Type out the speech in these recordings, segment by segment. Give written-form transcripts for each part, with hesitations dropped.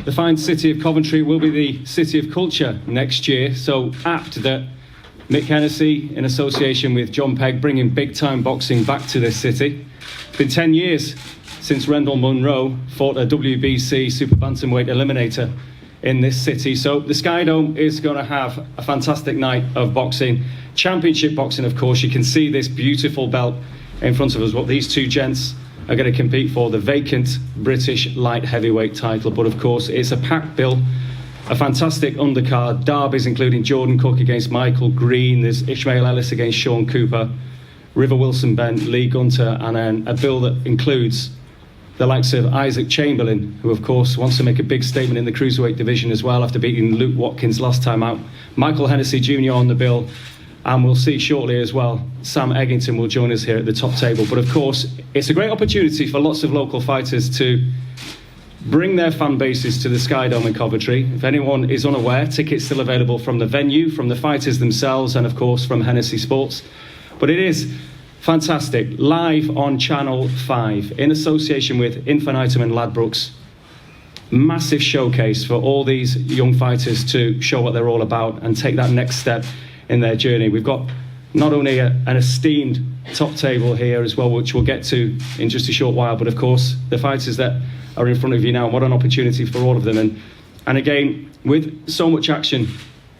the fine city of Coventry will be the city of culture next year, so apt that Mick Hennessy, in association with John Pegg, bringing big-time boxing back to this city. It's been 10 years since Rendell Munro fought a WBC Super Bantamweight Eliminator in this city, so the Sky Dome is going to have a fantastic night of boxing. Championship boxing, of course. You can see this beautiful belt in front of us, what these two gents are going to compete for, the vacant British light heavyweight title. But of course, it's a packed bill, a fantastic undercard, derbies including Jordan Cook against Michael Green, there's Ishmael Ellis against Sean Cooper, River Wilson Bent, Lee Gunter, and then a bill that includes the likes of Isaac Chamberlain, who of course wants to make a big statement in the cruiserweight division as well after beating Luke Watkins last time out. Michael Hennessy Jr. on the bill, and we'll see shortly as well, Sam Eggington will join us here at the top table. But of course, it's a great opportunity for lots of local fighters to bring their fan bases to the Sky Dome in Coventry. If anyone is unaware, tickets still available from the venue, from the fighters themselves, and of course from Hennessy Sports. But it is fantastic, live on Channel 5, in association with Infinitum and Ladbrokes. Massive showcase for all these young fighters to show what they're all about and take that next step in their journey. We've got not only an esteemed top table here as well, which we'll get to in just a short while, but of course the fighters that are in front of you now, what an opportunity for all of them. And again, with so much action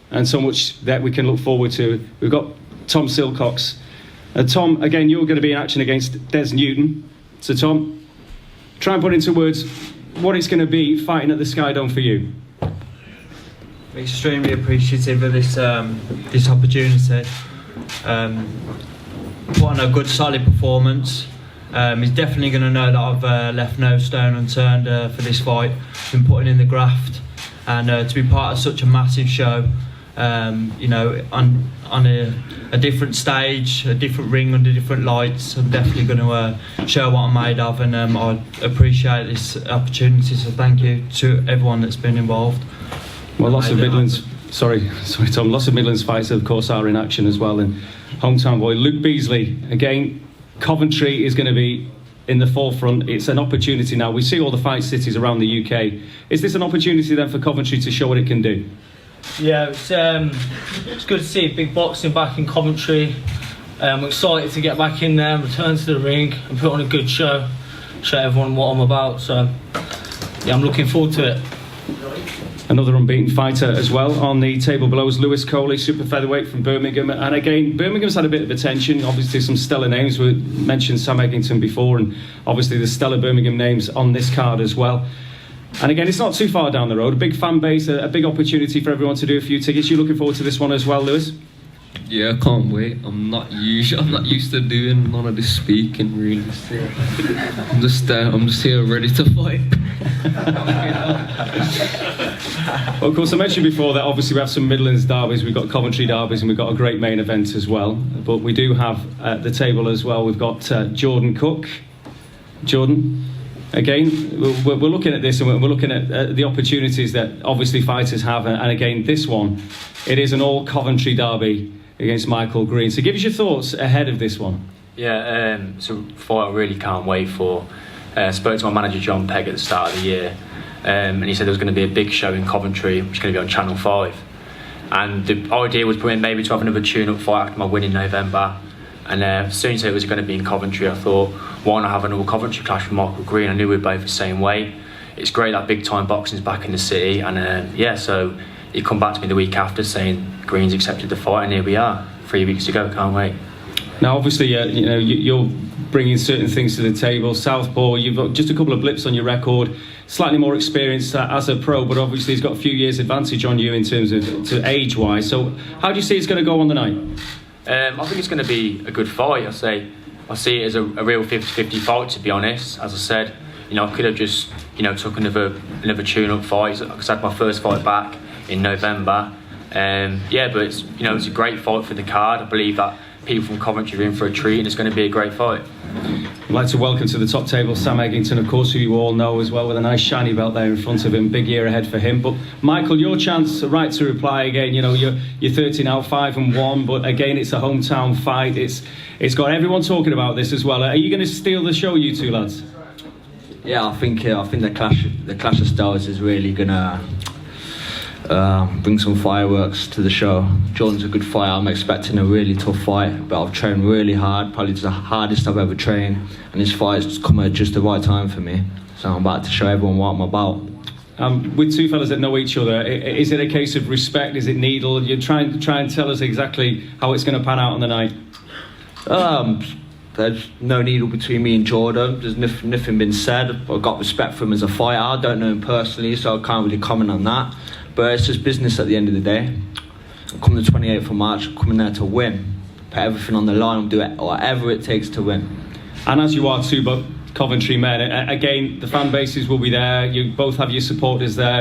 and so much that we can look forward to, we've got Tom Silcox. Tom, again, you're going to be in action against Des Newton. So Tom, try and put into words what it's going to be fighting at the Sky Dome for you. Extremely appreciative of this opportunity. Put on a good solid performance. He's definitely going to know that I've left no stone unturned for this fight. Been putting in the graft, and to be part of such a massive show, you know, on a different stage, a different ring under different lights, I'm definitely going to show what I'm made of, and I appreciate this opportunity. So thank you to everyone that's been involved. Well, lots of Midlands, sorry Tom, lots of Midlands fights of course are in action as well, and hometown boy Luke Beasley, again, Coventry is going to be in the forefront. It's an opportunity now. We see all the fight cities around the UK. Is this an opportunity then for Coventry to show what it can do? Yeah, it's good to see big boxing back in Coventry. I'm excited to get back in there, return to the ring and put on a good show, show everyone what I'm about. So yeah, I'm looking forward to it. Another unbeaten fighter as well on the table below is Lewis Coley, super featherweight from Birmingham. And again, Birmingham's had a bit of attention. Obviously some stellar names. We mentioned Sam Eggington before, and obviously the stellar Birmingham names on this card as well. And again, it's not too far down the road. A big fan base, a big opportunity for everyone to do a few tickets. You looking forward to this one as well, Lewis? Yeah, I can't wait. I'm not used to doing none of this speaking, really. I'm just here ready to fight. Well, of course, I mentioned before that obviously we have some Midlands derbies, we've got Coventry derbies, and we've got a great main event as well. But we do have at the table as well, we've got Jordan Cook. Jordan, again, we're looking at this, and we're looking at the opportunities that obviously fighters have. And again, this one, it is an all Coventry derby against Michael Green. So give us your thoughts ahead of this one. Yeah, so fight I really can't wait for. Spoke to my manager John Pegg at the start of the year, and he said there was going to be a big show in Coventry, which is going to be on Channel 5. And the idea was maybe to have another tune-up fight after my win in November. And as soon as it was going to be in Coventry, I thought, why not have another Coventry clash with Michael Green? I knew we were both the same weight. It's great that big-time boxing's back in the city, and yeah, so he come back to me the week after saying Green's accepted the fight, and here we are, 3 weeks to go. Can't wait. Now, obviously, you know, you're bringing certain things to the table. Southpaw, you've got just a couple of blips on your record, slightly more experience as a pro, but obviously he's got a few years advantage on you in terms of age-wise. So how do you see it's going to go on the night? I think it's going to be a good fight. I see it as a real 50-50 fight, to be honest. As I said, you know, I could have just, you know, took another tune-up fight, because I had my first fight back in November. Yeah, but it's, you know, it's a great fight for the card. I believe that people from Coventry are in for a treat, and it's going to be a great fight. I'd like to welcome to the top table Sam Eggington, of course, who you all know as well, with a nice shiny belt there in front of him. Big year ahead for him. But Michael, your chance, right to reply again. You know, you're 13 out, 5-1, but again, it's a hometown fight. It's got everyone talking about this as well. Are you going to steal the show, you two lads? Yeah, I think the clash of styles is really gonna bring some fireworks to the show. Jordan's a good fighter. I'm expecting a really tough fight, but I've trained really hard, probably the hardest I've ever trained, and this fight's come at just the right time for me. So I'm about to show everyone what I'm about. With two fellas that know each other, is it a case of respect? Is it needle? You try and tell us exactly how it's going to pan out on the night. There's no needle between me and Jordan. There's nothing been said. I've got respect for him as a fighter. I don't know him personally, so I can't really comment on that. But it's just business at the end of the day. I'm coming the 28th of March, I'm coming there to win. Put everything on the line, I'm doing whatever it takes to win. And as you are two Coventry men, again, the fan bases will be there. You both have your supporters there.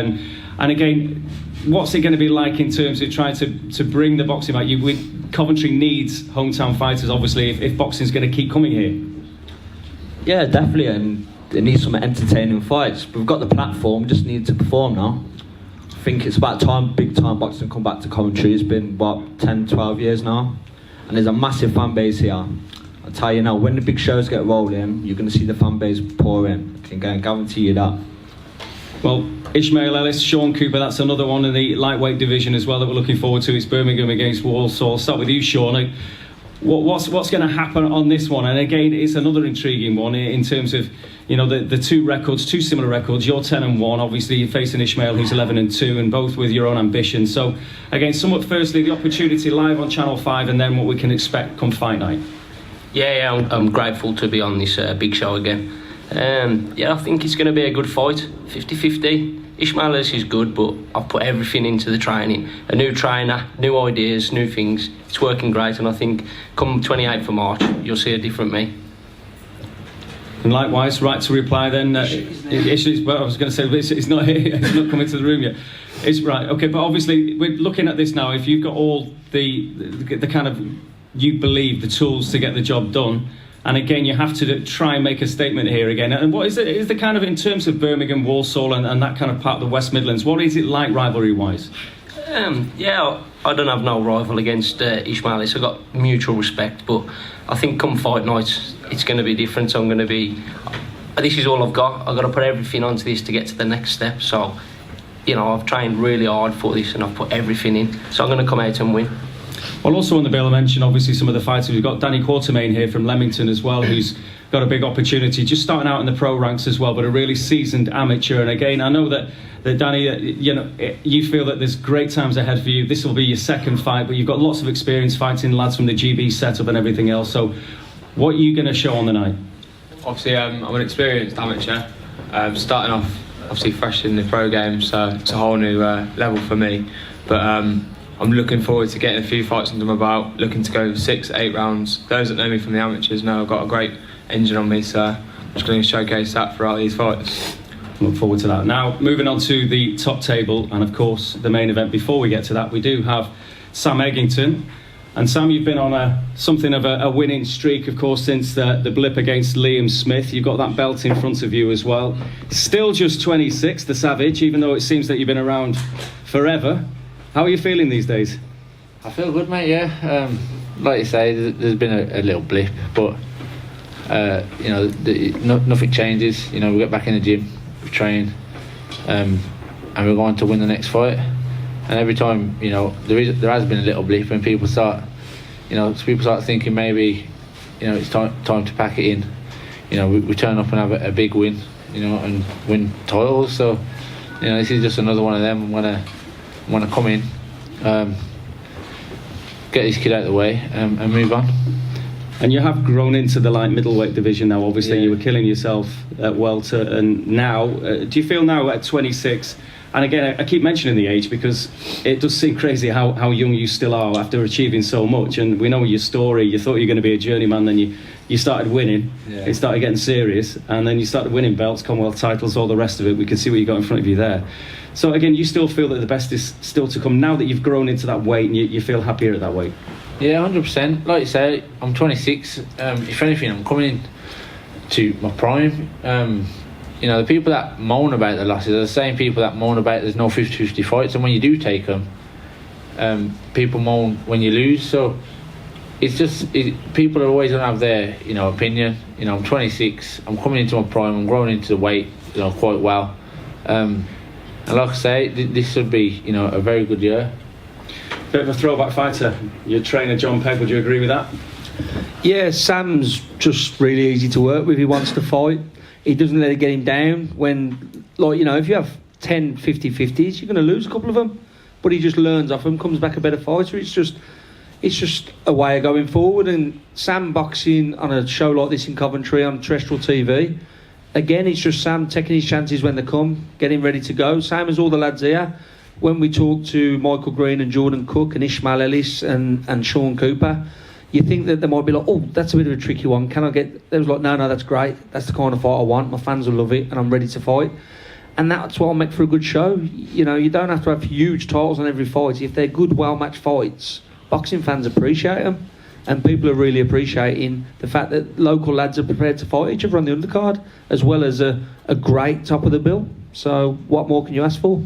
And again, what's it going to be like in terms of trying to bring the boxing back? Coventry needs hometown fighters, obviously, if boxing's going to keep coming here. Yeah, definitely, and it needs some entertaining fights. We've got the platform, just need to perform now. I think it's about time big time boxing come back to Coventry. It's been, 10, 12 years now, and there's a massive fan base here. I'll tell you now, when the big shows get rolling, you're going to see the fan base pour in. I can guarantee you that. Well, Ishmael Ellis, Sean Cooper, that's another one in the lightweight division as well that we're looking forward to. It's Birmingham against Walsall. I'll start with you, Sean. What's going to happen on this one? And again, it's another intriguing one in terms of, the two similar records. You're 10-1, obviously you're facing Ishmael, who's 11-2, and both with your own ambitions. So again, somewhat firstly, the opportunity live on Channel 5, and then what we can expect come fight night. Yeah, I'm grateful to be on this big show again. I think it's going to be a good fight, 50-50. Ishmael is good, but I've put everything into the training. A new trainer, new ideas, new things. It's working great, and I think come 28th of March, you'll see a different me. And likewise, right to reply then. I was going to say, it's not here, it's not coming to the room yet. It's right, okay, but obviously we're looking at this now. If you've got all the kind of, you believe, the tools to get the job done, and again, you have to try and make a statement here again. And what is it? Is the kind of, in terms of Birmingham, Walsall, and that kind of part of the West Midlands, what is it like rivalry-wise? I don't have no rival against Ishmael. I've got mutual respect, but I think come fight night, it's going to be different. So this is all I've got. I've got to put everything onto this to get to the next step. So, I've trained really hard for this, and I've put everything in. So I'm going to come out and win. Well, also on the bill, I mentioned obviously some of the fighters. We've got Danny Quartermain here from Leamington as well, who's got a big opportunity, just starting out in the pro ranks as well, but a really seasoned amateur. And again, I know that Danny, you feel that there's great times ahead for you. This will be your second fight, but you've got lots of experience fighting lads from the GB setup and everything else. So what are you going to show on the night? Obviously, I'm an experienced amateur, starting off obviously fresh in the pro game, so it's a whole new level for me. But I'm looking forward to getting a few fights under my belt, looking to go 6-8 rounds. Those that know me from the amateurs know I've got a great engine on me, so I'm just going to showcase that throughout these fights. Look forward to that. Now, moving on to the top table, and of course the main event. Before we get to that, we do have Sam Eggington. And Sam, you've been on something of a winning streak, of course, since the blip against Liam Smith. You've got that belt in front of you as well. Still just 26, the Savage, even though it seems that you've been around forever. How are you feeling these days? I feel good, mate, yeah. Like you say, there's been a little blip, but, nothing changes. We get back in the gym, we train, and we're going to win the next fight. And every time, there has been a little blip, and people start thinking maybe, it's time to pack it in. We turn up and have a big win, and win titles. So, this is just another one of them. I want to come in, get this kid out of the way, and move on. And you have grown into the light middleweight division now. Obviously, you were killing yourself at welter, and now, do you feel now at 26? And again, I keep mentioning the age because it does seem crazy how young you still are after achieving so much. And we know your story. You thought you were going to be a journeyman, then you started winning. Yeah. It started getting serious, and then you started winning belts, Commonwealth titles, all the rest of it. We can see what you got in front of you there. So again, you still feel that the best is still to come now that you've grown into that weight, and you feel happier at that weight? Yeah, 100%. Like you say, I'm 26. If anything, I'm coming to my prime. The people that moan about the losses are the same people that moan about there's no 50-50 fights, and when you do take them, people moan when you lose. So people are always gonna have their opinion. I'm 26. I'm coming into my prime. I'm growing into the weight quite well. And like I say, this should be a very good year. Bit of a throwback fighter. Your trainer John Pegg, would you agree with that? Yeah, Sam's just really easy to work with. He wants to fight. He doesn't let it get him down. When, if you have 10 50-50s, you're going to lose a couple of them. But he just learns off them, comes back a better fighter. It's just a way of going forward. And Sam boxing on a show like this in Coventry on terrestrial TV, again, it's just Sam taking his chances when they come, getting ready to go. Same as all the lads here. When we talk to Michael Green and Jordan Cook and Ishmael Ellis and Sean Cooper, you think that they might be like, oh, that's a bit of a tricky one. Can I get... They was like, no, that's great. That's the kind of fight I want. My fans will love it and I'm ready to fight. And that's what I'll make for a good show. You don't have to have huge titles on every fight. If they're good, well-matched fights, boxing fans appreciate them. And people are really appreciating the fact that local lads are prepared to fight each other on the undercard, as well as a great top of the bill. So what more can you ask for?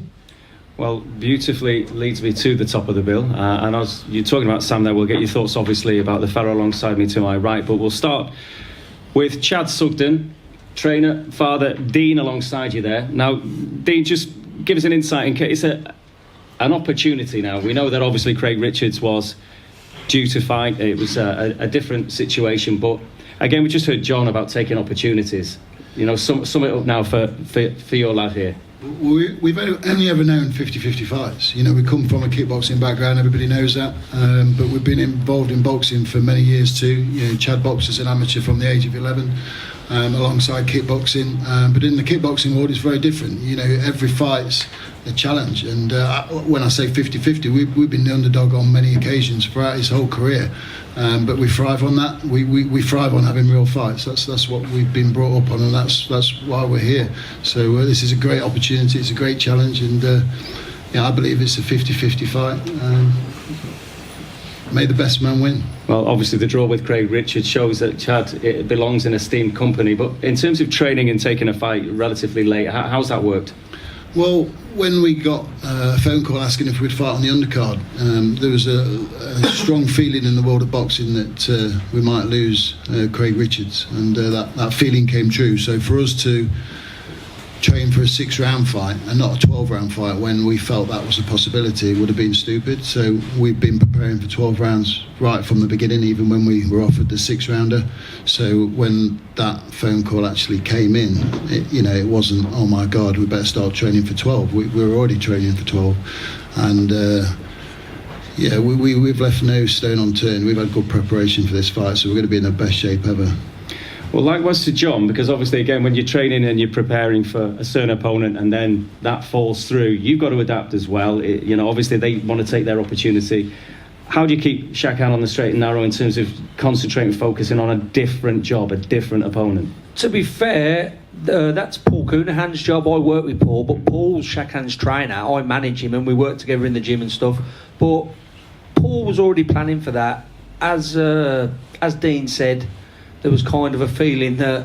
Well, beautifully leads me to the top of the bill. And as you're talking about Sam there, we'll get your thoughts, obviously, about the fellow alongside me to my right. But we'll start with Chad Sugden, trainer, father, Dean alongside you there. Now, Dean, just give us an insight in case it's an opportunity now. We know that obviously Craig Richards was due to fight. It was a different situation. But again, we just heard John about taking opportunities. Sum it up now for your lad here. We've only ever known 50-50 fights. We come from a kickboxing background, everybody knows that. But we've been involved in boxing for many years too. Chad boxes an amateur from the age of 11. Alongside kickboxing, but in the kickboxing world it's very different. Every fight's a challenge, and when I say 50-50, we've been the underdog on many occasions throughout his whole career, but we thrive on that. We thrive on having real fights. That's what we've been brought up on, and that's why we're here. So this is a great opportunity, it's a great challenge, and I believe it's a 50-50 fight. May the best man win. Well, obviously the draw with Craig Richards shows that Chad it belongs in esteemed company, but in terms of training and taking a fight relatively late, how's that worked? Well, when we got a phone call asking if we'd fight on the undercard, there was a strong feeling in the world of boxing that we might lose Craig Richards, and that feeling came true. So for us to train for a 6-round fight and not a 12-round fight when we felt that was a possibility would have been stupid. So we've been preparing for 12 rounds right from the beginning, even when we were offered the 6-rounder. So when that phone call actually came in, it wasn't, oh my God, we better start training for 12. We were already training for 12, and we've left no stone unturned. We've had good preparation for this fight, so we're going to be in the best shape ever. Well, likewise to John, because obviously, again, when you're training and you're preparing for a certain opponent and then that falls through, you've got to adapt as well. Obviously, they want to take their opportunity. How do you keep SHAKAN on the straight and narrow in terms of concentrating, focusing on a different job, a different opponent? To be fair, that's Paul Coonahan's job. I work with Paul, but Paul's SHAKAN's trainer. I manage him and we work together in the gym and stuff. But Paul was already planning for that. As Dean said, there was kind of a feeling that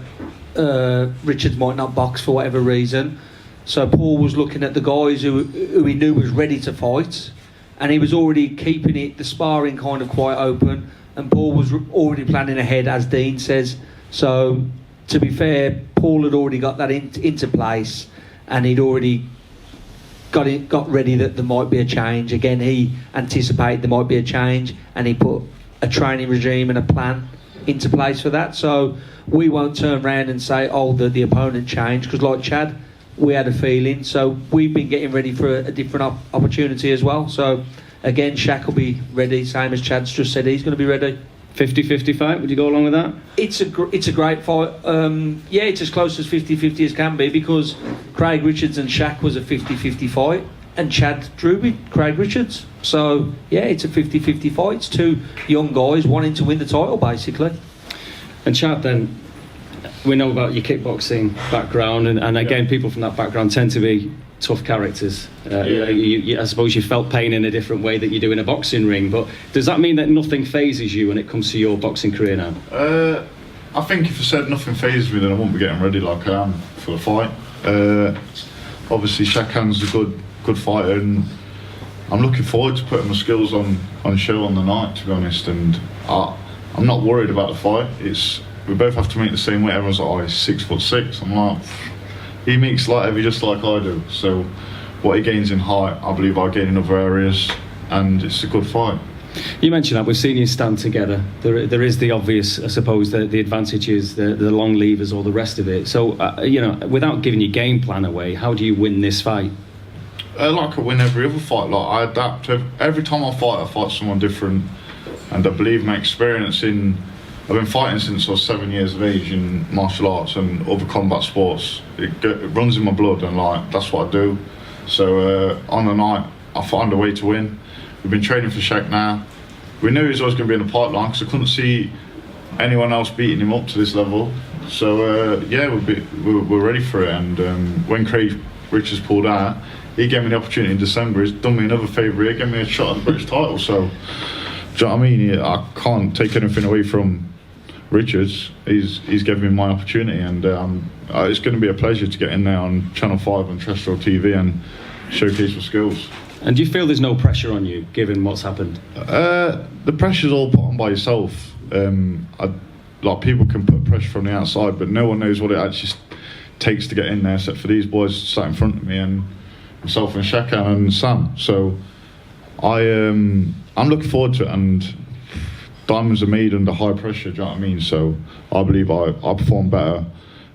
Richards might not box for whatever reason. So Paul was looking at the guys who he knew was ready to fight, and he was already keeping the sparring kind of quite open, and Paul was already planning ahead, as Dean says. So to be fair, Paul had already got that into place, and he'd already got ready that there might be a change. Again, he anticipated there might be a change, and he put a training regime and a plan into place for that. So we won't turn around and say, oh, the opponent changed, because like Chad, we had a feeling. So we've been getting ready for a different opportunity as well. So again, Shaq will be ready, same as Chad's just said, he's going to be ready. 50-50 fight, would you go along with that? It's a great fight. It's as close as 50-50 as can be, because Craig Richards and Shaq was a 50-50 fight, and Chad drew with Craig Richards. So, it's a 50-50 fight. It's two young guys wanting to win the title, basically. And Chad, then, we know about your kickboxing background, and again, people from that background tend to be tough characters. I suppose you felt pain in a different way that you do in a boxing ring, but does that mean that nothing phases you when it comes to your boxing career now? I think if I said nothing phases me, then I wouldn't be getting ready like I am for the fight. Obviously, SHAKAN's a good fighter, and I'm looking forward to putting my skills on show on the night, to be honest. And I'm not worried about the fight. We both have to make the same weight. Everyone's like, oh, he's 6'6". I'm like, he makes light heavy just like I do. So what he gains in height, I believe I gain in other areas, and it's a good fight. You mentioned that we've seen you stand together. There is the obvious, I suppose, the advantage is the long levers, all the rest of it. So, without giving your game plan away, how do you win this fight? Like I win every other fight. Like I adapt. Every time I fight someone different. And I believe my experience I've been fighting since I was 7 years of age in martial arts and other combat sports. It runs in my blood, and like that's what I do. So on the night, I find a way to win. We've been training for Shaq now. We knew he was always going to be in the pipeline because I couldn't see anyone else beating him up to this level. So we're ready for it. And when Craig Richards pulled out, he gave me the opportunity in December. He's done me another favour. He gave me a shot at the British title. So, do you know what I mean? I can't take anything away from Richards. He's given me my opportunity, and it's going to be a pleasure to get in there on Channel 5 and terrestrial TV and showcase my skills. And do you feel there's no pressure on you, given what's happened? The pressure's all put on by yourself. Like people can put pressure from the outside, but no one knows what it actually takes to get in there, except for these boys sat in front of me and myself and Shakan and Sam. So I'm looking forward to it, and diamonds are made under high pressure, do you know what I mean? So I believe I perform better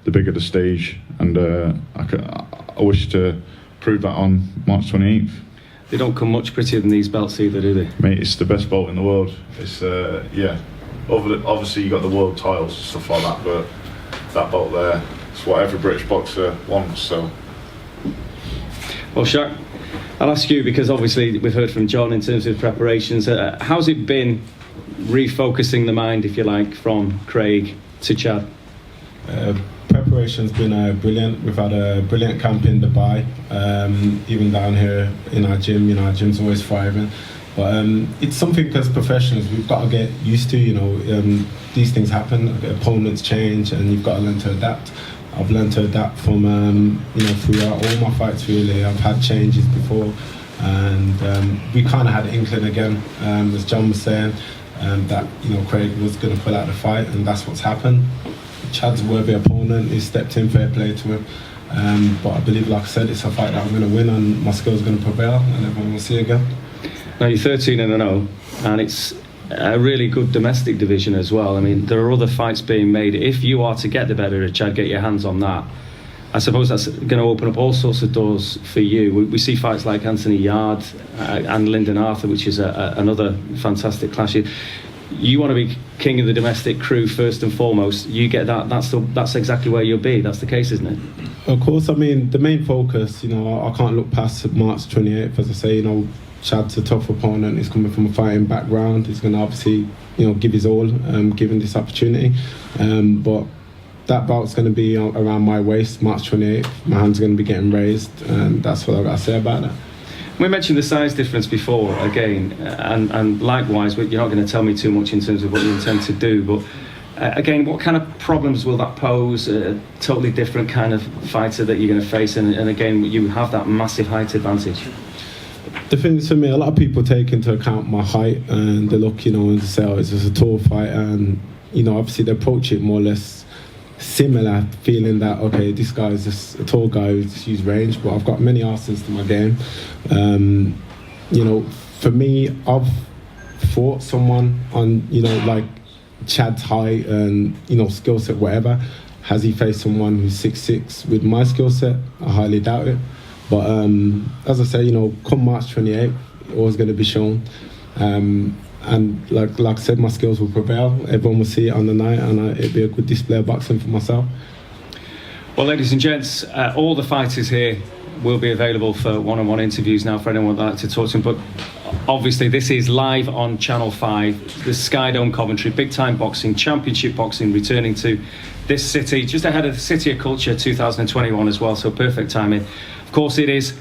the bigger the stage, and I wish to prove that on March 28th. They don't come much prettier than these belts either, do they? Mate, it's the best belt in the world. It's obviously you got the world titles and stuff like that, but that belt there, it's what every British boxer wants. So, well, Shaq, I'll ask you, because obviously we've heard from John in terms of preparations. How's it been refocusing the mind, if you like, from Craig to Chad? Preparation's been brilliant. We've had a brilliant camp in Dubai, even down here in our gym. You know, our gym's always thriving. But it's something as professionals we've got to get used to. You know, these things happen. Opponents change, and you've got to learn to adapt. I've learned to adapt from throughout all my fights. Really, I've had changes before, and we kind of had inkling again, as John was saying, that Craig was going to pull out the fight, and that's what's happened. Chad's a worthy opponent. He stepped in, fair play to him. But I believe, like I said, it's a fight that I'm going to win, and my skills are going to prevail, and everyone will see again. Now you're 13-0, and it's a really good domestic division as well. I mean, there are other fights being made. If you are to get the better of Chad, get your hands on that, I suppose that's going to open up all sorts of doors for you. We see fights like Anthony Yard and Lyndon Arthur, which is another fantastic clash. You want to be king of the domestic crew first and foremost. You get that. That's exactly where you'll be. That's the case, isn't it? Of course. I mean, the main focus. I can't look past March 28th. As I say, Chad's a tough opponent. He's coming from a fighting background. He's going to obviously, give his all, given this opportunity. But that belt's going to be around my waist, March 28th. My hand's going to be getting raised, and that's what I've got to say about that. We mentioned the size difference before, again, and likewise, you're not going to tell me too much in terms of what you intend to do, but again, what kind of problems will that pose? A totally different kind of fighter that you're going to face, and again, you have that massive height advantage. The thing is, for me, a lot of people take into account my height, and they look, and they say, oh, it's just a tall fighter, and, obviously they approach it more or less similar, feeling that, okay, this guy is just a tall guy who's just used range, but I've got many arsenals to my game. For me, I've fought someone on, like Chad's height and, skill set, whatever. Has he faced someone who's 6'6" with my skill set? I highly doubt it. But as I say, come March 28th, always going to be shown. And like I said, my skills will prevail. Everyone will see it on the night, and it'll be a good display of boxing for myself. Well, ladies and gents, all the fighters here will be available for one-on-one interviews now for anyone who'd like to talk to them. But obviously, this is live on Channel 5, the Sky Dome Coventry, big-time boxing, championship boxing, returning to this city, just ahead of the City of Culture 2021 as well, so perfect timing. Of course, it is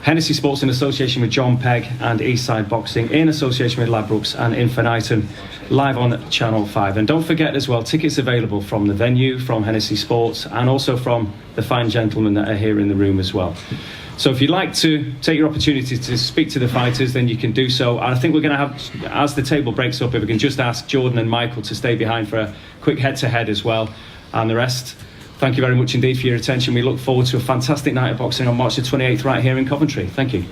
Hennessy Sports in association with John Pegg and Eastside Boxing, in association with Ladbrokes and Infinitum, live on Channel 5. And don't forget as well, tickets available from the venue, from Hennessy Sports, and also from the fine gentlemen that are here in the room as well. So if you'd like to take your opportunity to speak to the fighters, then you can do so. And I think we're going to have, as the table breaks up, if we can just ask Jordan and Michael to stay behind for a quick head-to-head as well. And the rest, thank you very much indeed for your attention. We look forward to a fantastic night of boxing on March the 28th right here in Coventry. Thank you.